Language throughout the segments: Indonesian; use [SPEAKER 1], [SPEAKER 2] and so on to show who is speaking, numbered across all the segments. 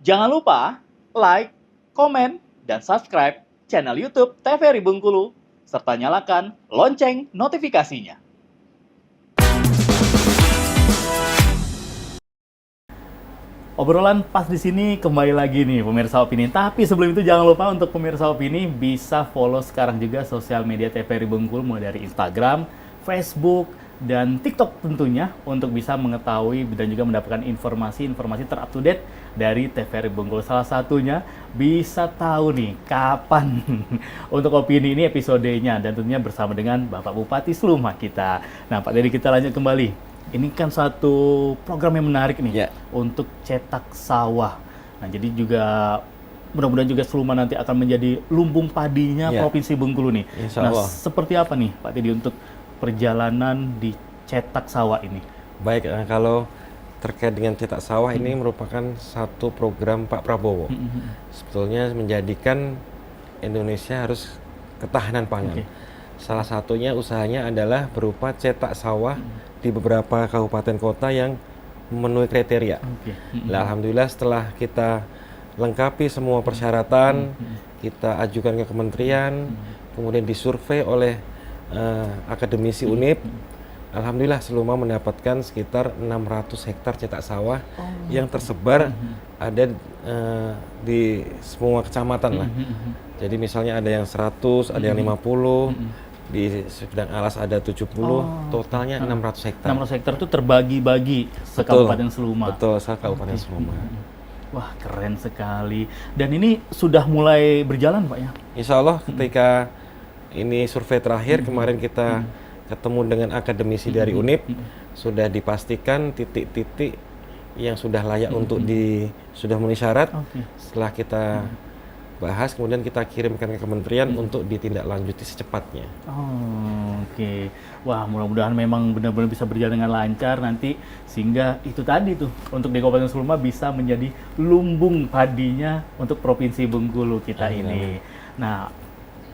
[SPEAKER 1] Jangan lupa like, komen, dan subscribe channel YouTube TVRI Bengkulu, serta nyalakan lonceng notifikasinya. Obrolan pas di sini kembali lagi nih pemirsa Opini. Tapi sebelum itu jangan lupa untuk pemirsa Opini bisa follow sekarang juga sosial media TVRI Bengkulu mulai dari Instagram, Facebook, dan TikTok tentunya untuk bisa mengetahui dan juga mendapatkan informasi-informasi terupdate dari TVRI Bengkulu. Salah satunya bisa tahu nih kapan untuk Opini ini episodenya dan tentunya bersama dengan Bapak Bupati Sluma kita. Nah Pak, jadi kita lanjut kembali. Ini kan suatu program yang menarik nih
[SPEAKER 2] Ya.
[SPEAKER 1] untuk cetak sawah. Nah, jadi juga mudah-mudahan juga Sluma nanti akan menjadi lumbung padinya
[SPEAKER 2] Ya.
[SPEAKER 1] Provinsi Bengkulu nih.
[SPEAKER 2] Insya
[SPEAKER 1] Nah,
[SPEAKER 2] Allah.
[SPEAKER 1] seperti apa nih Pak Tidi untuk perjalanan di cetak sawah ini?
[SPEAKER 2] Baik, kalau terkait dengan cetak sawah ini merupakan satu program Pak Prabowo. Sebetulnya menjadikan Indonesia harus ketahanan pangan.
[SPEAKER 1] Oke.
[SPEAKER 2] Salah satunya usahanya adalah berupa cetak sawah di beberapa kabupaten kota yang memenuhi kriteria.
[SPEAKER 1] Oke.
[SPEAKER 2] Nah, alhamdulillah setelah kita lengkapi semua persyaratan, kita ajukan ke kementerian, kemudian disurvei oleh akademisi UNIP. Alhamdulillah Sluma mendapatkan sekitar 600 hektar cetak sawah yang tersebar ada di semua kecamatan lah. Jadi misalnya ada yang 100, ada yang 50, di Sedang Alas ada 70, totalnya 600 hektar.
[SPEAKER 1] 600 hektar itu terbagi-bagi se-Kabupaten Sluma.
[SPEAKER 2] Betul, se-Kabupaten Sluma.
[SPEAKER 1] Wah, keren sekali. Dan ini sudah mulai berjalan, Pak ya?
[SPEAKER 2] Insya Allah ketika ini survei terakhir kemarin kita ketemu dengan akademisi dari UNIP, sudah dipastikan titik-titik yang sudah layak untuk sudah memenuhi syarat.
[SPEAKER 1] Oke.
[SPEAKER 2] Setelah kita bahas, kemudian kita kirimkan ke kementerian untuk ditindaklanjuti secepatnya.
[SPEAKER 1] Oh, oke. Wah, mudah-mudahan memang benar-benar bisa berjalan dengan lancar nanti sehingga itu tadi tuh untuk di Kabupaten Sluma bisa menjadi lumbung padinya untuk Provinsi Bengkulu kita ini. Nah,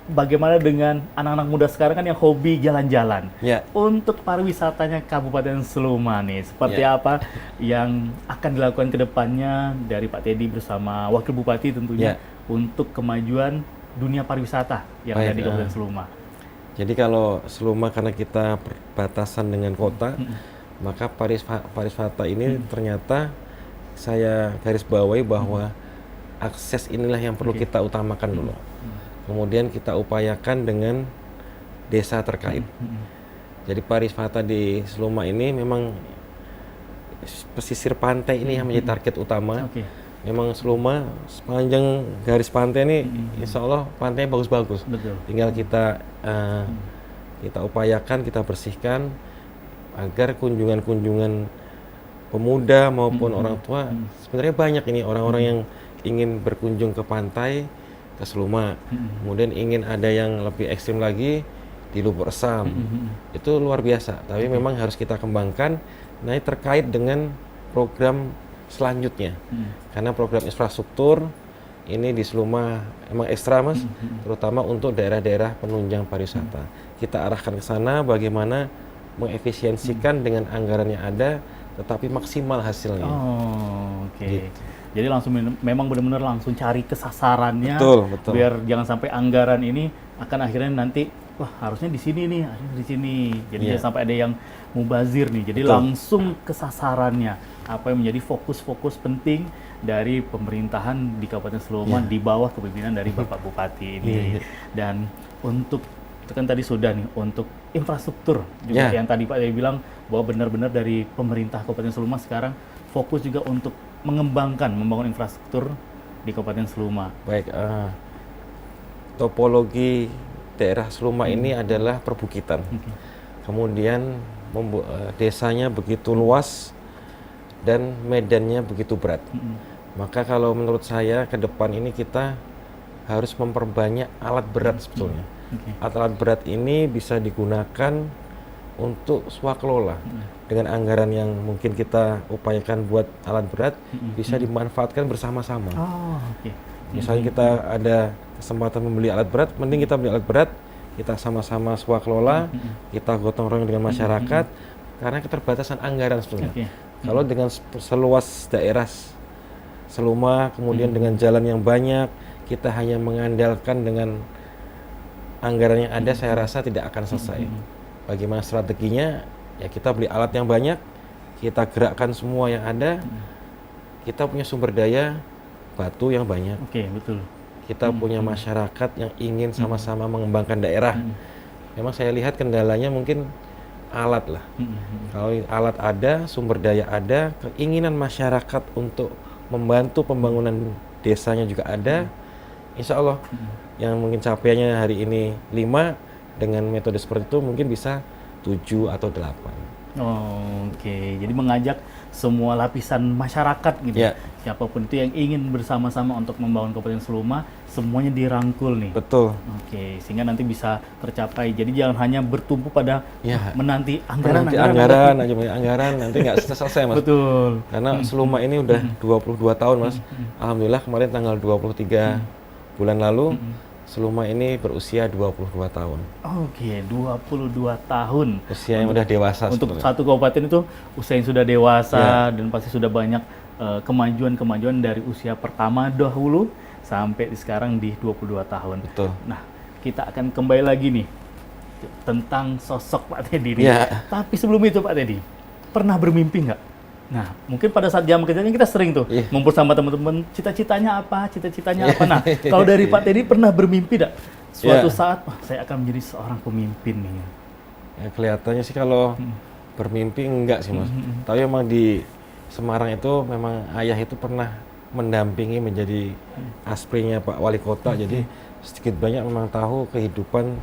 [SPEAKER 1] bagaimana dengan anak-anak muda sekarang kan yang hobi jalan-jalan?
[SPEAKER 2] Ya.
[SPEAKER 1] Untuk pariwisatanya Kabupaten Sluma nih, seperti
[SPEAKER 2] Ya.
[SPEAKER 1] apa yang akan dilakukan ke depannya dari Pak Teddy bersama Wakil Bupati tentunya untuk kemajuan dunia pariwisata yang ada di Kabupaten Sluma?
[SPEAKER 2] Jadi kalau Sluma karena kita berbatasan dengan kota, maka pariwisata ini ternyata saya garis bawahi bahwa akses inilah yang perlu kita utamakan dulu. Kemudian kita upayakan dengan desa terkait. Jadi pariwisata di Sluma ini memang pesisir pantai ini yang menjadi target utama.
[SPEAKER 1] Oke.
[SPEAKER 2] Memang Sluma sepanjang garis pantai ini, insya Allah pantainya bagus-bagus.
[SPEAKER 1] Betul.
[SPEAKER 2] Tinggal kita upayakan, kita bersihkan agar kunjungan-kunjungan pemuda maupun orang tua, sebenarnya banyak ini orang-orang yang ingin berkunjung ke pantai, ke Sluma. Kemudian ingin ada yang lebih ekstrim lagi di Lubuk Resam. Itu luar biasa, tapi memang harus kita kembangkan. Nah, ini terkait dengan program selanjutnya. Karena program infrastruktur ini di Sluma emang ekstra, Mas, terutama untuk daerah-daerah penunjang pariwisata. Kita arahkan ke sana bagaimana mengefisiensikan dengan anggaran yang ada tetapi maksimal hasilnya.
[SPEAKER 1] Oh, oke.
[SPEAKER 2] Gitu.
[SPEAKER 1] Jadi langsung memang benar-benar langsung cari kesasarannya,
[SPEAKER 2] Betul.
[SPEAKER 1] biar jangan sampai anggaran ini akan akhirnya nanti wah harusnya di sini nih, harusnya di sini. Jadi jangan sampai ada yang mubazir nih. Jadi langsung ke sasarannya. Apa yang menjadi fokus-fokus penting dari pemerintahan di Kabupaten Sluma di bawah kepemimpinan dari Bapak Bupati ini. Dan untuk itu kan tadi sudah nih untuk infrastruktur juga yang tadi Pak bilang bahwa benar-benar dari pemerintah Kabupaten Sluma sekarang fokus juga untuk mengembangkan, membangun infrastruktur di Kabupaten Sluma.
[SPEAKER 2] Baik, topologi daerah Sluma ini adalah perbukitan. Kemudian desanya begitu luas dan medannya begitu berat. Maka kalau menurut saya ke depan ini kita harus memperbanyak alat berat sebetulnya. Alat berat ini bisa digunakan untuk swakelola. Dengan anggaran yang mungkin kita upayakan buat alat berat, bisa dimanfaatkan bersama-sama.
[SPEAKER 1] Oh, oke.
[SPEAKER 2] Misalnya kita ada kesempatan membeli alat berat, mending kita beli alat berat, kita sama-sama swakelola, kita gotong royong dengan masyarakat, karena keterbatasan anggaran sebetulnya. Kalau dengan seluas daerah Seluma, kemudian dengan jalan yang banyak, kita hanya mengandalkan dengan anggaran yang ada, saya rasa tidak akan selesai. Bagaimana strateginya? Ya kita beli alat yang banyak, kita gerakkan semua yang ada, kita punya sumber daya batu yang banyak.
[SPEAKER 1] Oke, betul.
[SPEAKER 2] Kita punya masyarakat yang ingin sama-sama mengembangkan daerah. Memang saya lihat kendalanya mungkin alat lah. Kalau alat ada, sumber daya ada, keinginan masyarakat untuk membantu pembangunan desanya juga ada, insya Allah yang mungkin capaiannya hari ini 5, dengan metode seperti itu mungkin bisa 7 atau 8.
[SPEAKER 1] Oke, jadi mengajak semua lapisan masyarakat gitu.
[SPEAKER 2] Ya.
[SPEAKER 1] Siapapun itu yang ingin bersama-sama untuk membangun Kabupaten Seluma, semuanya dirangkul nih.
[SPEAKER 2] Betul.
[SPEAKER 1] Oke, sehingga nanti bisa tercapai. Jadi jangan hanya bertumpu pada
[SPEAKER 2] Ya.
[SPEAKER 1] menanti anggaran,
[SPEAKER 2] Nanti anggaran, nanti nggak selesai Mas.
[SPEAKER 1] Betul.
[SPEAKER 2] Karena Seluma ini udah 22 tahun Mas. Alhamdulillah kemarin tanggal 23 bulan lalu, Seluma ini berusia 22 tahun.
[SPEAKER 1] Oke, 22 tahun.
[SPEAKER 2] Usia yang udah dewasa
[SPEAKER 1] Untuk
[SPEAKER 2] sebenarnya.
[SPEAKER 1] satu kabupaten itu usia yang sudah dewasa dan pasti sudah banyak kemajuan-kemajuan dari usia pertama dahulu sampai sekarang di 22 tahun.
[SPEAKER 2] Betul.
[SPEAKER 1] Nah, kita akan kembali lagi nih tentang sosok Pak Teddy nih.
[SPEAKER 2] Ya.
[SPEAKER 1] Tapi sebelum itu Pak Teddy, pernah bermimpi nggak? Nah, mungkin pada saat jam kerjanya kita sering tuh ngumpul sama teman-teman, cita-citanya apa, cita-citanya apa. Nah, kalau dari Pak Teddy pernah bermimpi nggak? Suatu saat, wah, saya akan menjadi seorang pemimpin nih.
[SPEAKER 2] Ya, kelihatannya sih kalau bermimpi enggak sih Mas. Tapi memang di Semarang itu memang ayah itu pernah mendampingi menjadi asprinya Pak Wali Kota. Jadi sedikit banyak memang tahu kehidupan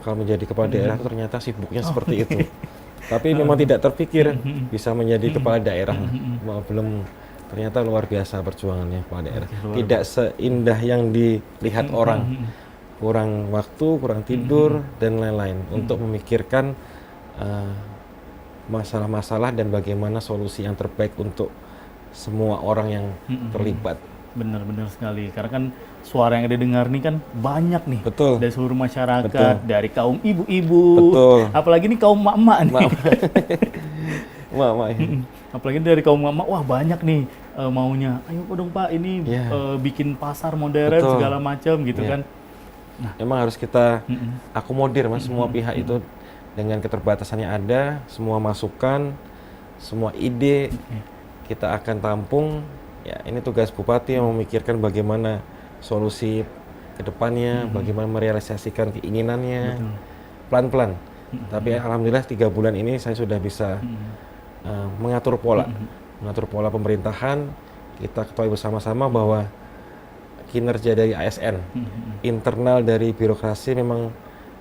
[SPEAKER 2] kalau menjadi kepala daerah itu ternyata sibuknya seperti itu. Tapi memang tidak terpikir bisa menjadi kepala daerah. Belum, ternyata luar biasa perjuangannya kepala daerah. Tidak seindah yang dilihat orang. Kurang waktu, kurang tidur, dan lain-lain untuk memikirkan masalah-masalah dan bagaimana solusi yang terbaik untuk semua orang yang terlibat.
[SPEAKER 1] Benar-benar sekali, karena kan suara yang ada dengar nih kan banyak nih.
[SPEAKER 2] Betul.
[SPEAKER 1] Dari seluruh masyarakat,
[SPEAKER 2] Betul.
[SPEAKER 1] dari kaum ibu-ibu,
[SPEAKER 2] Betul.
[SPEAKER 1] apalagi nih kaum mak-mak nih.
[SPEAKER 2] Mak.
[SPEAKER 1] Apalagi dari kaum mak-mak, wah banyak nih maunya. Ayo dong Pak, ini bikin pasar modern
[SPEAKER 2] Betul.
[SPEAKER 1] segala macam gitu kan.
[SPEAKER 2] Emang harus kita akomodir Mas, semua pihak itu dengan keterbatasannya ada, semua masukan, semua ide kita akan tampung. Ya, ini tugas Bupati yang memikirkan bagaimana solusi ke depannya, bagaimana merealisasikan keinginannya, pelan-pelan. Tapi alhamdulillah 3 bulan ini saya sudah bisa mengatur pola pemerintahan. Kita ketahui bersama-sama bahwa kinerja dari ASN, internal dari birokrasi memang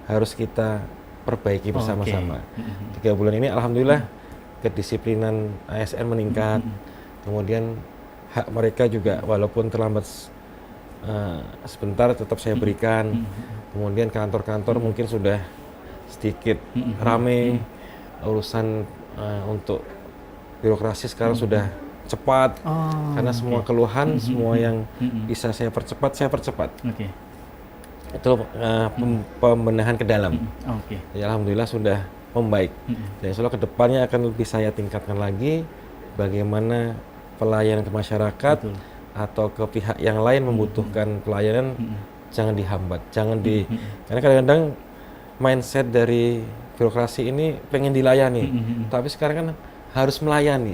[SPEAKER 2] harus kita perbaiki bersama-sama. 3 bulan ini alhamdulillah kedisiplinan ASN meningkat, kemudian hak mereka juga walaupun terlambat sebentar tetap saya berikan. Kemudian kantor-kantor mungkin sudah sedikit rame, urusan untuk birokrasi sekarang sudah cepat, karena semua keluhan, semua yang bisa saya percepat. Itu pembenahan ke dalam. Ya, alhamdulillah sudah membaik. Dan insya Allah kedepannya akan lebih saya tingkatkan lagi bagaimana pelayanan ke masyarakat atau ke pihak yang lain membutuhkan pelayanan, jangan dihambat, karena kadang-kadang mindset dari birokrasi ini pengen dilayani, tapi sekarang kan harus melayani.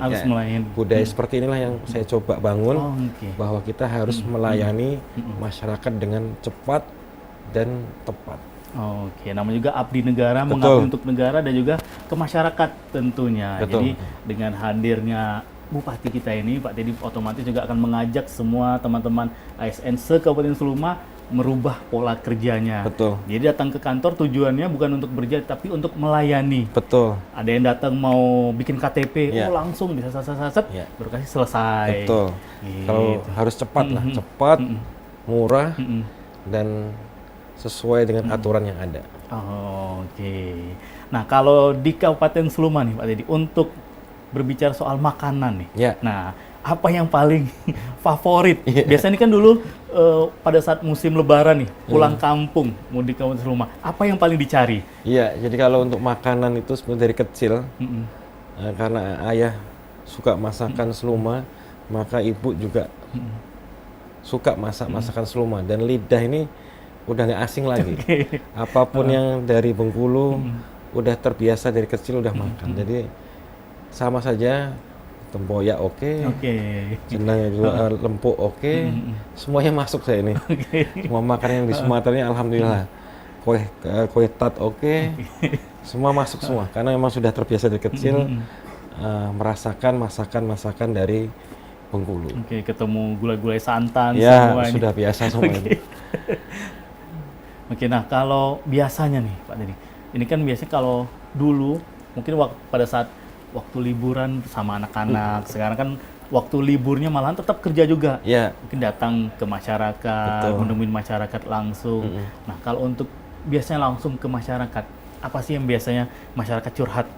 [SPEAKER 2] Budaya seperti inilah yang saya coba bangun, bahwa kita harus melayani masyarakat dengan cepat dan tepat.
[SPEAKER 1] Namanya juga abdi negara, mengabdi untuk negara dan juga ke masyarakat tentunya.
[SPEAKER 2] Betul.
[SPEAKER 1] Jadi dengan hadirnya Bupati kita ini, Pak Teddy, otomatis juga akan mengajak semua teman-teman ASN se-Kabupaten Seluma merubah pola kerjanya.
[SPEAKER 2] Betul.
[SPEAKER 1] Jadi datang ke kantor tujuannya bukan untuk bekerja, tapi untuk melayani.
[SPEAKER 2] Betul.
[SPEAKER 1] Ada yang datang mau bikin KTP, langsung bisa saset-saset, birokrasi selesai.
[SPEAKER 2] Betul.
[SPEAKER 1] Gitu.
[SPEAKER 2] Kalau harus cepat lah, cepat, murah, dan sesuai dengan aturan yang ada.
[SPEAKER 1] Nah, kalau di Kabupaten Seluma nih Pak Teddy, untuk berbicara soal makanan nih. Nah, apa yang paling favorit? Biasanya kan dulu pada saat musim Lebaran nih, pulang kampung, mudik ke Kabupaten Seluma, apa yang paling dicari?
[SPEAKER 2] Iya, jadi kalau untuk makanan itu sebenarnya dari kecil, karena ayah suka masakan Seluma, maka ibu juga suka masak masakan Seluma, dan lidah ini udah nggak asing lagi. Apapun yang dari Bengkulu udah terbiasa dari kecil udah makan. Jadi sama saja, tempoyak oke, jenang juga lempuk oke, semuanya masuk saya ini. Semua makanan yang di Sumatera ini alhamdulillah. Kue tat oke, semua masuk semua. Karena memang sudah terbiasa dari kecil merasakan masakan dari Bengkulu.
[SPEAKER 1] Ketemu gulai-gulai santan
[SPEAKER 2] Ya,
[SPEAKER 1] semua
[SPEAKER 2] sudah
[SPEAKER 1] ini.
[SPEAKER 2] biasa semua ini.
[SPEAKER 1] Nah kalau biasanya nih Pak Dedi, ini kan biasanya kalau dulu mungkin pada saat waktu liburan sama anak-anak, sekarang kan waktu liburnya malahan tetap kerja juga.
[SPEAKER 2] Ya.
[SPEAKER 1] Mungkin datang ke masyarakat, menemui masyarakat langsung. Nah kalau untuk biasanya langsung ke masyarakat, apa sih yang biasanya masyarakat curhat?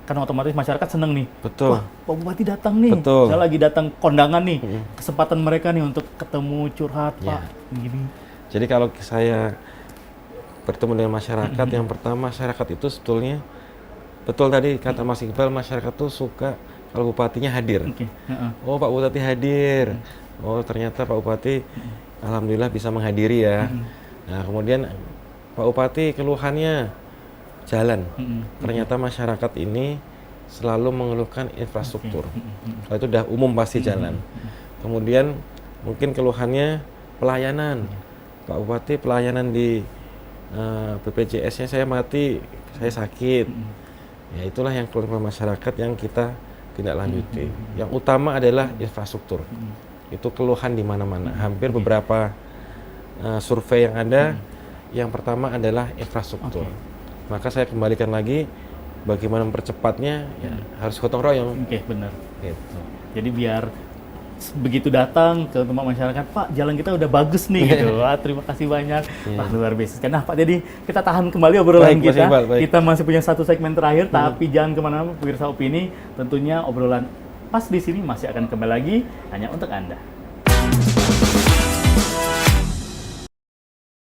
[SPEAKER 1] Kan otomatis masyarakat seneng nih.
[SPEAKER 2] Betul.
[SPEAKER 1] Wah, Pak Bupati datang nih.
[SPEAKER 2] Betul.
[SPEAKER 1] Saya lagi datang kondangan nih. Kesempatan mereka nih untuk ketemu curhat, Pak. Gini.
[SPEAKER 2] Jadi kalau saya bertemu dengan masyarakat, yang pertama masyarakat itu sebetulnya betul tadi kata Mas Iqbal, masyarakat tuh suka kalau bupatinya hadir. Oh, Pak Bupati hadir. Oh, ternyata Pak Bupati alhamdulillah bisa menghadiri ya. Nah, kemudian Pak Bupati keluhannya jalan. Ternyata masyarakat ini selalu mengeluhkan infrastruktur. Kalau itu udah umum pasti jalan. Kemudian mungkin keluhannya pelayanan. Pak Bupati pelayanan di BPJS-nya saya mati, saya sakit. Ya itulah yang keluhan masyarakat yang kita tidak lanjuti. Yang utama adalah infrastruktur. Itu keluhan di mana-mana. Hampir beberapa survei yang ada, yang pertama adalah infrastruktur. Maka saya kembalikan lagi, bagaimana mempercepatnya, ya harus gotong royong.
[SPEAKER 1] Benar.
[SPEAKER 2] Gitu.
[SPEAKER 1] Jadi biar begitu datang ke tempat masyarakat, Pak, jalan kita udah bagus nih gitu. Wah, terima kasih banyak. Wah, luar biasa. Nah, Pak, jadi kita tahan kembali obrolan kita. Kita masih punya satu segmen terakhir, tapi jangan kemana-mana, pemirsa Opini. Tentunya obrolan pas di sini masih akan kembali lagi hanya untuk Anda.